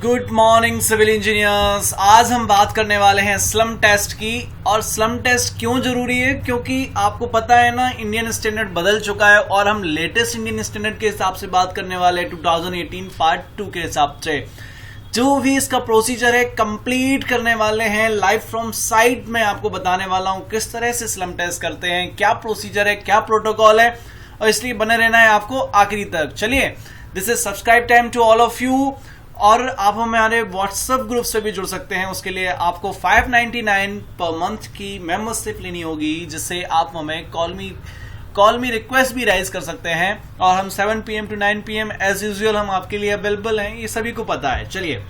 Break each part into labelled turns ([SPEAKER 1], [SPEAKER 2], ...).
[SPEAKER 1] Good morning civil engineers. आज हम बात करने वाले हैं स्लम टेस्ट की। और स्लम टेस्ट क्यों जरूरी है, क्योंकि आपको पता है ना, इंडियन स्टैंडर्ड बदल चुका है और हम लेटेस्ट इंडियन स्टैंडर्ड के हिसाब से बात करने वाले हैं 2018 पार्ट 2 के हिसाब से। जो भी इसका प्रोसीजर है कंप्लीट करने वाले हैं लाइव फ्रॉम साइट में। आपको बताने वाला हूं किस तरह से स्लम टेस्ट करते हैं, क्या प्रोसीजर है, क्या प्रोटोकॉल है, और इसलिए बने रहना है आपको आखिरी तक। चलिए, this is subscribe time to all of you. और आप हमारे व्हाट्सएप ग्रुप से भी जुड़ सकते हैं। उसके लिए आपको 599 पर मंथ की मेंबरशिप लेनी होगी, जिससे आप हमें कॉल मी रिक्वेस्ट भी राइज कर सकते हैं। और हम 7 PM to 9 PM as usual हम आपके लिए अवेलेबल हैं, ये सभी को पता है। चलिए,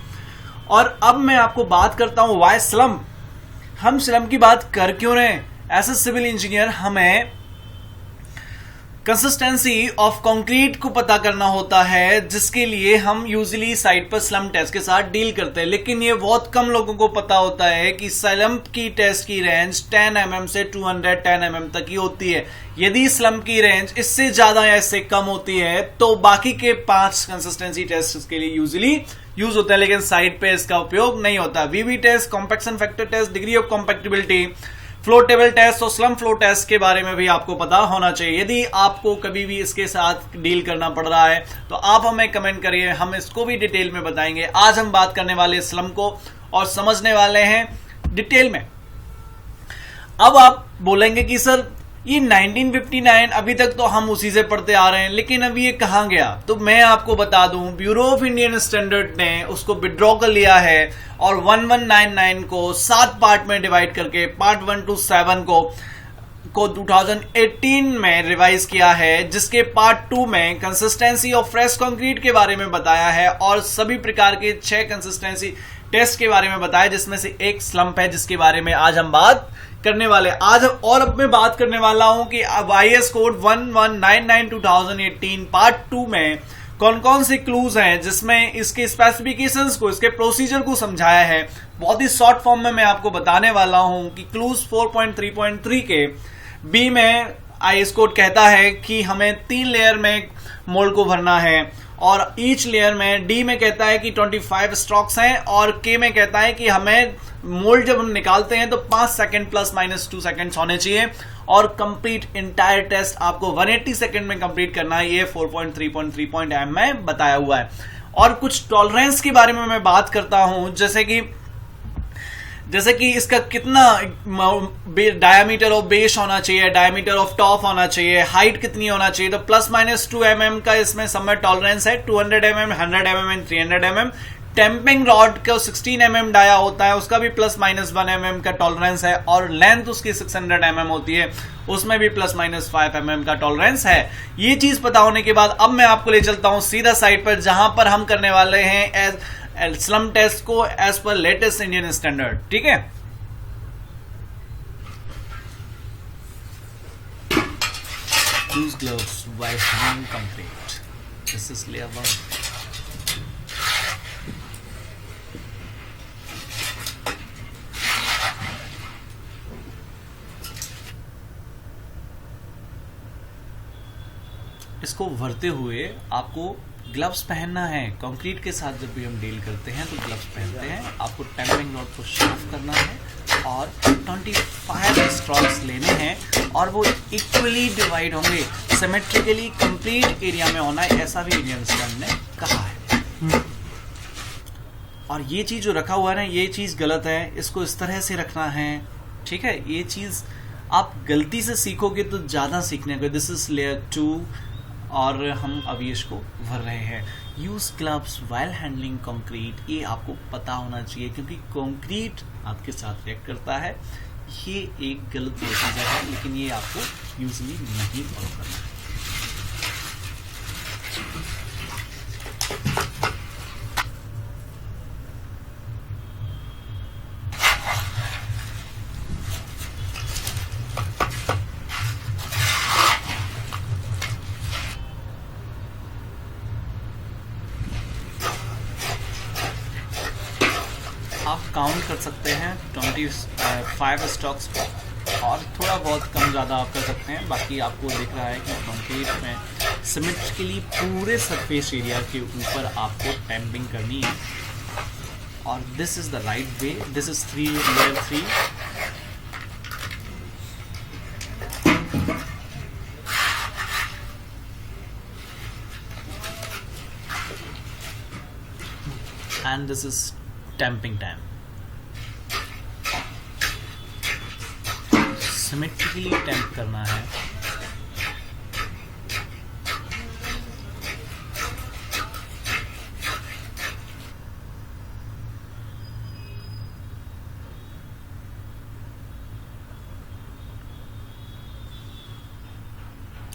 [SPEAKER 1] और अब मैं आपको बात करता हूं वाई स्लम। हम स्लम की बात कर क्यों रहे हैं? एज ए सिविल इंजीनियर हमें कंसिस्टेंसी ऑफ कंक्रीट को पता करना होता है, जिसके लिए हम यूजुअली साइट पर स्लम टेस्ट के साथ डील करते हैं। लेकिन ये बहुत कम लोगों को पता होता है कि स्लम की टेस्ट की रेंज 10 mm से 210 mm तक ही होती है। यदि स्लम की रेंज इससे ज्यादा या इससे कम होती है तो बाकी के 5 कंसिस्टेंसी टेस्ट के लिए यूजुअली यूज होता है, लेकिन साइट पे इसका उपयोग नहीं होता। VV test, compaction factor test, degree of compactibility, flow table test और स्लम फ्लो टेस्ट के बारे में भी आपको पता होना चाहिए। यदि आपको कभी भी इसके साथ डील करना पड़ रहा है तो आप हमें कमेंट करिए, हम इसको भी डिटेल में बताएंगे। आज हम बात करने वाले स्लम को और समझने वाले हैं डिटेल में। अब आप बोलेंगे कि सर ये 1959 अभी तक तो हम उसी से पढ़ते आ रहे हैं, लेकिन अभी ये कहां गया? तो मैं आपको बता दूं, ब्यूरो ऑफ इंडियन स्टैंडर्ड ने उसको विड्रॉ कर लिया है और 1199 को 7 पार्ट में डिवाइड करके पार्ट 1 to 7 को 2018 में रिवाइज किया है, जिसके पार्ट 2 में कंसिस्टेंसी ऑफ फ्रेश कंक्रीट के बारे में बताया है और सभी प्रकार के 6 कंसिस्टेंसी टेस्ट के बारे में बताया, जिसमें से एक स्लम्प है, जिसके बारे में आज हम बात करने वाले। आज और अब मैं बात करने वाला हूं कि IS कोड 1199 2018 पार्ट 2 में कौन कौन से क्लूज हैं, जिसमें इसके स्पेसिफिकेशंस को, इसके प्रोसीजर को समझाया है। बहुत ही शॉर्ट फॉर्म में मैं आपको बताने वाला हूं कि क्लूज 4.3.3 के बी में IS कोड कहता है कि हमें 3 लेयर में मोल्ड को भरना है, और ईच लेयर में डी में कहता है कि 25 स्ट्रोक्स हैं, और के में कहता है कि हमें मोल्ड जब हम निकालते हैं तो 5 सेकंड +- 2 सेकंड्स होने चाहिए, और कंप्लीट इंटायर टेस्ट आपको 180 सेकंड में कंप्लीट करना है। ये 4.3.3.m में बताया हुआ है। और कुछ टॉलरेंस के बारे में मैं बात करता हूं, जैसे कि इसका कितना डायमीटर ऑफ बेस होना चाहिए, डायमीटर ऑफ टॉप होना चाहिए, हाइट कितनी होना चाहिए। तो +- 2 mm का इसमें सब में टॉलरेंस है। 200 mm, 100 mm and 300 mm। Tamping rod का 16 mm डाया होता है, उसका भी +- 1 mm का टॉलरेंस है, और लेंथ उसकी 600 mm होती है, उसमें भी +- 5 mm का टॉलरेंस है। ये चीज पता होने के बाद अब मैं आपको ले चलता हूं सीधा साइट पर, जहां पर हम करने वाले हैं स्लम टेस्ट को एज पर लेटेस्ट इंडियन स्टैंडर्ड। ठीक है, use gloves while handling concrete. This is layer 1. इसको भरते हुए आपको ग्लव्स पहनना है। कंक्रीट के साथ जब भी हम डील करते हैं तो ग्लव्स पहनते हैं। आपको टेम्पिंग रॉड को शार्प करना है और 25 स्ट्रोक्स लेने हैं, और वो इक्वली डिवाइड होंगे, सिमेट्रिकली कंप्लीट एरिया में होना है, ऐसा भी इंडियन स्टैंडर्ड ने कहा है। और ये चीज जो रखा हुआ है ना, ये चीज गलत है, इसको इस तरह से रखना है। ठीक है, ये चीज आप गलती से सीखोगे तो ज्यादा सीखने को। दिस इज लेयर 2 और हम अभी इसको भर रहे हैं। Use gloves while handling concrete, ये आपको पता होना चाहिए, क्योंकि कंक्रीट आपके साथ रिएक्ट करता है। ये एक गलत प्रोसीजर है, लेकिन ये आपको यूजली नहीं फॉलो करना है। आप काउंट कर सकते हैं 25 स्टॉक्स को, और थोड़ा बहुत कम ज़्यादा आप कर सकते हैं। बाकी आपको दिख रहा है कि कंक्रीट में सिमेट्रिकली पूरे सरफेस एरिया के ऊपर आपको टैम्पिंग करनी है। और this is the right way, this is 3 layer 3। and this is tamping time. Symmetrically tamp करना है।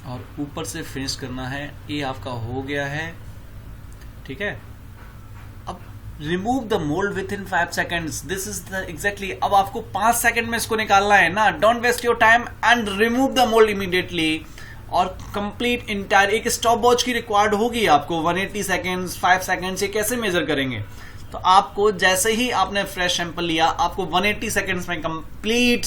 [SPEAKER 1] और ऊपर से फिनिश करना है। ये आपका हो गया है, ठीक है। Remove the mould within 5 seconds. This is the exactly, अब आपको 5 सेकेंड में इसको निकालना है ना। Don't waste your time and remove the mould immediately. और कंप्लीट इंटायर, एक स्टॉप वॉच की रिक्वायर्ड होगी आपको 180 सेकेंड्स 5 सेकेंड्स। ये कैसे मेजर करेंगे? तो आपको जैसे ही आपने फ्रेश सैंपल लिया, आपको 180 सेकेंड्स में कंप्लीट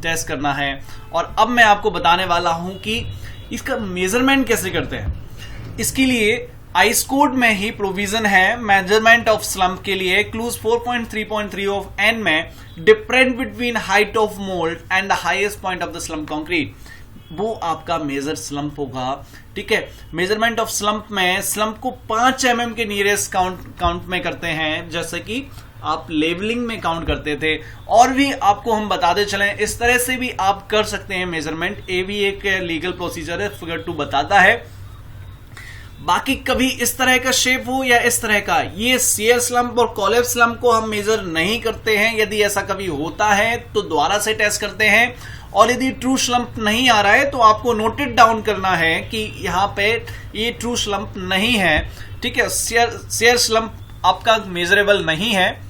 [SPEAKER 1] टेस्ट करना है। और अब मैं आपको बताने वाला हूं कि इसका मेजरमेंट कैसे करते हैं। इसके लिए आइस कोड में ही प्रोविजन है मेजरमेंट ऑफ स्लम्प के लिए। क्लूज 4.3.3 ऑफ एन में different between height of mould and the highest point of the slump concrete, वो आपका मेजर स्लम्प होगा, ठीक है। मेजरमेंट ऑफ स्लम्प में स्लम्प को 5 mm के नियरेस्ट काउंट में करते हैं, जैसे कि आप लेवलिंग में काउंट करते थे। और भी आपको हम बताते चलें, इस तरह से भी आप कर सकते हैं मेजरमेंट। ये भी एक लीगल प्रोसीजर है, फिगर 2 बताता है। बाकी कभी इस तरह का शेप हो या इस तरह का, ये शियर स्लम्प और कोलैप्स स्लम्प को हम मेजर नहीं करते हैं। यदि ऐसा कभी होता है तो दोबारा से टेस्ट करते हैं। और यदि ट्रू स्लम्प नहीं आ रहा है तो आपको नोटेड डाउन करना है कि यहाँ पे ये ट्रू स्लम्प नहीं है, ठीक है। शियर स्लम्प आपका मेजरेबल नहीं है।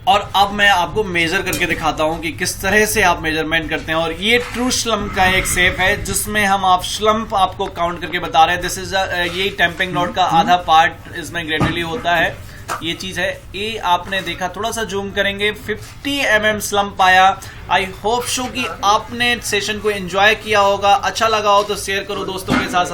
[SPEAKER 1] और अब मैं आपको मेजर करके दिखाता हूं कि किस तरह से आप मेजरमेंट करते हैं। और ये ट्रू स्लम्प का एक शेप है जिसमें हम आप स्लम्प आपको काउंट करके बता रहे हैं। दिस इज ये टैंपिंग रॉड का आधा पार्ट इसमें ग्रेजुअली होता है, ये चीज है। ये आपने देखा, थोड़ा सा जूम करेंगे, 50 mm स्लम्प आया। आई होप सो कि आपने सेशन को एंजॉय किया होगा। अच्छा लगा हो तो शेयर करो दोस्तों के साथ।